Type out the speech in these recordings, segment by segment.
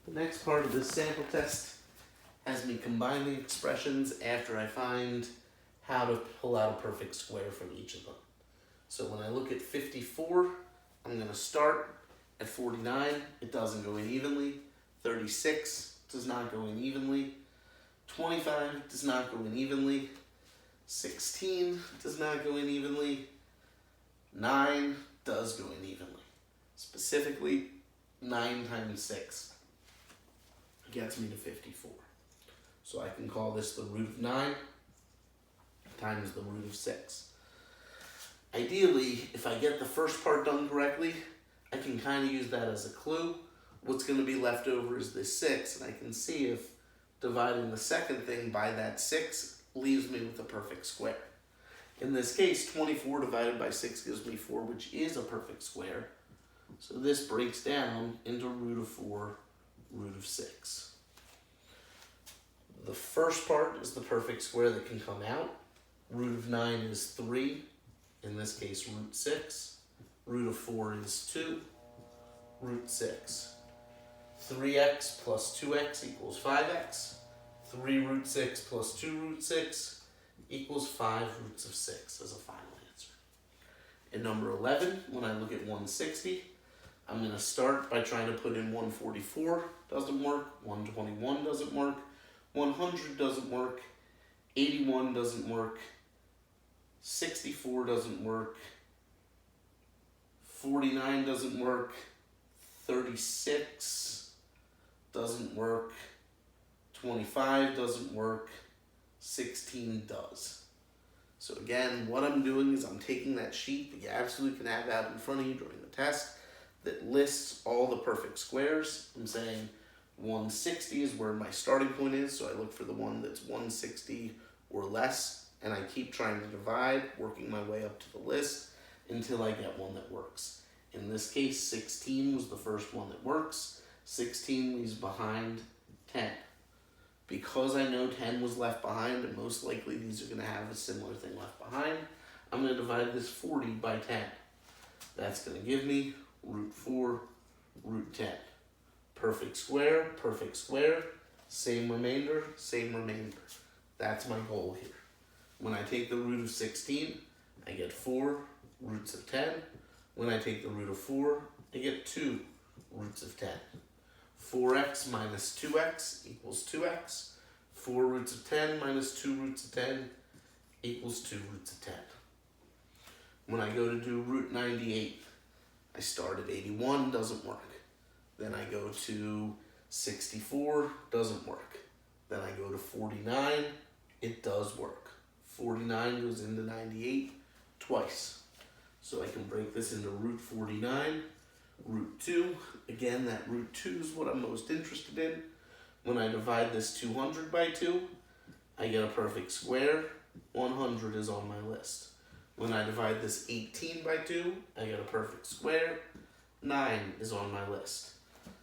The next part of this sample test has me combining expressions after I find how to pull out a perfect square from each of them. So when I look at 54, I'm going to start at 49. It doesn't go in evenly. 36 does not go in evenly. 25 does not go in evenly. 16 does not go in evenly. 9 does go in evenly. Specifically, 9 times 6 gets me to 54. So I can call this the root of 9 times the root of 6. Ideally, if I get the first part done correctly, I can kind of use that as a clue. What's going to be left over is this 6, and I can see if dividing the second thing by that 6 leaves me with a perfect square. In this case, 24 divided by 6 gives me 4, which is a perfect square. So this breaks down into root of 4, root of 6. The first part is the perfect square that can come out. Root of 9 is 3, in this case root 6. Root of 4 is 2, root 6. 3x plus 2x equals 5x. 3 root 6 plus 2 root 6 equals 5 roots of 6 as a final answer. In number 11, when I look at 160, I'm going to start by trying to put in 144. Doesn't work. 121 doesn't work. 100 doesn't work. 81 doesn't work. 64 doesn't work. 49 doesn't work. 36 doesn't work. 25 doesn't work. 16 does. So again, what I'm doing is I'm taking that sheet that you absolutely can have out in front of you during the test that lists all the perfect squares. I'm saying 160 is where my starting point is, so I look for the one that's 160 or less, and I keep trying to divide, working my way up to the list until I get one that works. In this case, 16 was the first one that works. 16 leaves behind 10. Because I know 10 was left behind, and most likely these are going to have a similar thing left behind, I'm going to divide this 40 by 10. That's going to give me root 4, root 10. Perfect square, same remainder, same remainder. That's my goal here. When I take the root of 16, I get 4 roots of 10. When I take the root of 4, I get 2 roots of 10. 4x minus 2x equals 2x. 4 roots of 10 minus 2 roots of 10 equals 2 roots of 10. When I go to do root 98, I start at 81, doesn't work. Then I go to 64, doesn't work. Then I go to 49, it does work. 49 goes into 98 twice. So I can break this into root 49, root 2. Again, that root 2 is what I'm most interested in. When I divide this 200 by 2, I get a perfect square. 100 is on my list. When I divide this 18 by 2, I get a perfect square. 9 is on my list.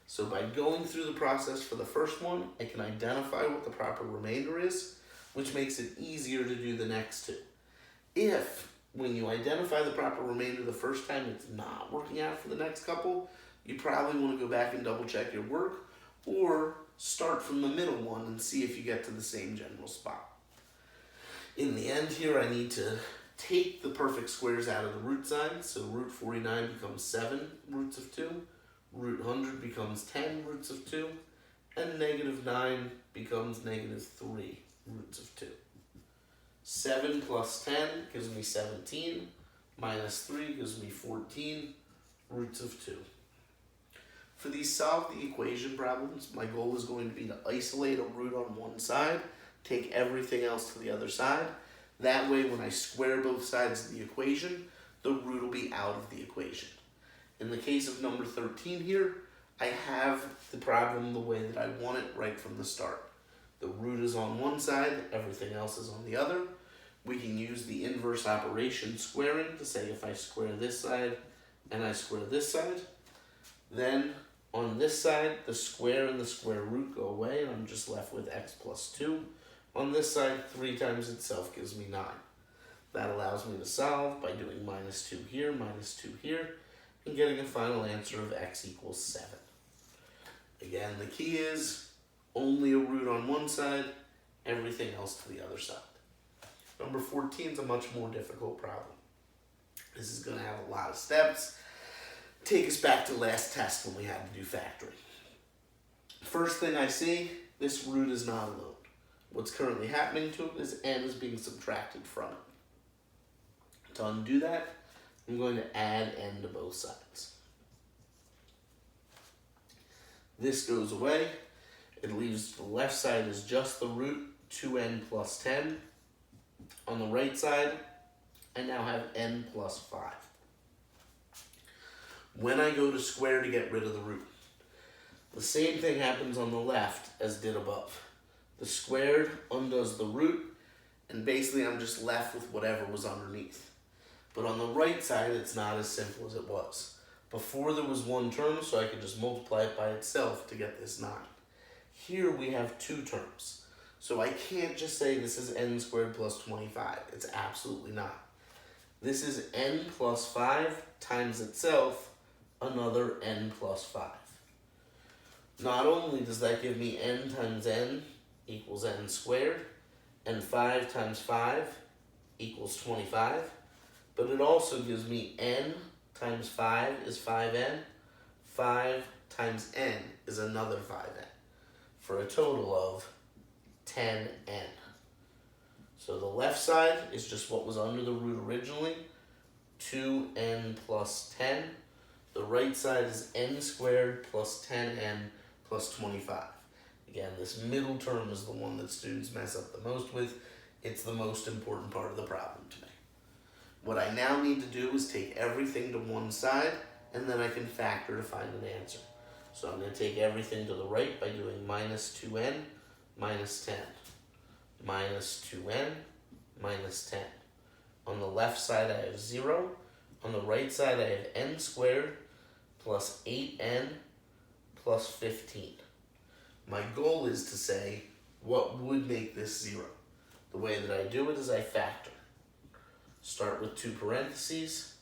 So by going through the process for the first one, I can identify what the proper remainder is, which makes it easier to do the next two. If, when you identify the proper remainder the first time, it's not working out for the next couple, you probably want to go back and double check your work, or start from the middle one and see if you get to the same general spot. In the end here, I need to take the perfect squares out of the root sign, so root 49 becomes 7 roots of 2, root 100 becomes 10 roots of 2, and negative 9 becomes negative 3 roots of 2. 7 plus 10 gives me 17, minus 3 gives me 14 roots of 2. For these solve the equation problems, my goal is going to be to isolate a root on one side, take everything else to the other side. That way, when I square both sides of the equation, the root will be out of the equation. In the case of number 13 here, I have the problem the way that I want it right from the start. The root is on one side, everything else is on the other. We can use the inverse operation squaring to say if I square this side and I square this side, then on this side, the square and the square root go away, and I'm just left with x plus 2. On this side, 3 times itself gives me 9. That allows me to solve by doing minus 2 here, and getting a final answer of x equals 7. Again, Again, the key is only a root on one side, everything else to the other side. Number 14 is a much more difficult problem. This is going to have a lot of steps. Take us back to last test when we had to do factoring. First thing I see, this root is not alone. What's currently happening to it is n is being subtracted from it. To undo that, I'm going to add n to both sides. This goes away. It leaves the left side is just the root 2n plus 10. On the right side, I now have n plus 5. When I go to square to get rid of the root, the same thing happens on the left as did above. The squared undoes the root, and basically I'm just left with whatever was underneath. But on the right side, it's not as simple as it was. Before there was one term, so I could just multiply it by itself to get this 9. Here we have two terms. So I can't just say this is n squared plus 25. It's absolutely not. This is n plus 5 times itself, another n plus 5. Not only does that give me n times n equals n squared, and 5 times 5 equals 25, but it also gives me n times 5 is 5n, 5 times n is another 5n, for a total of 10n. So the left side is just what was under the root originally, 2n plus 10. The right side is n squared plus 10n plus 25. Again, this middle term is the one that students mess up the most with. It's the most important part of the problem to me. What I now need to do is take everything to one side, and then I can factor to find an answer. So I'm going to take everything to the right by doing minus 2n minus 10. Minus 2n minus 10. On the left side I have 0. On the right side I have n squared plus 8n plus 15. My goal is to say what would make this 0. The way that I do it is I factor. Start with two parentheses,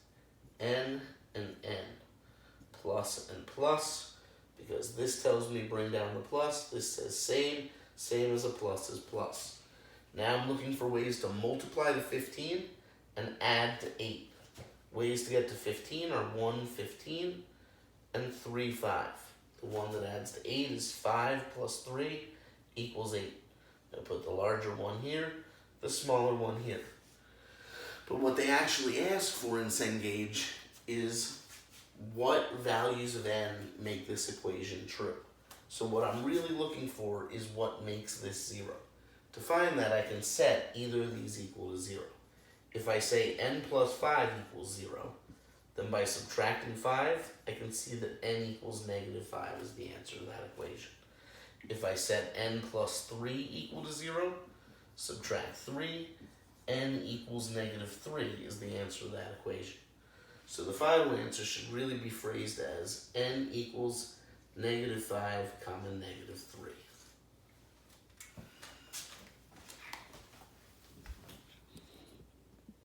n and n, plus and plus, because this tells me bring down the plus. This says same as a plus is plus. Now I'm looking for ways to multiply the 15 and add to 8. Ways to get to 15 are 1, 15, and 3, 5. The one that adds to 8 is 5 plus 3 equals 8. I put the larger one here, the smaller one here. But what they actually ask for in Cengage is what values of n make this equation true. So what I'm really looking for is what makes this 0. To find that, I can set either of these equal to 0. If I say n plus 5 equals 0, then by subtracting 5, I can see that n equals negative 5 is the answer to that equation. If I set n plus 3 equal to 0, subtract 3, n equals negative 3 is the answer to that equation. So the final answer should really be phrased as n equals negative 5 comma negative 3.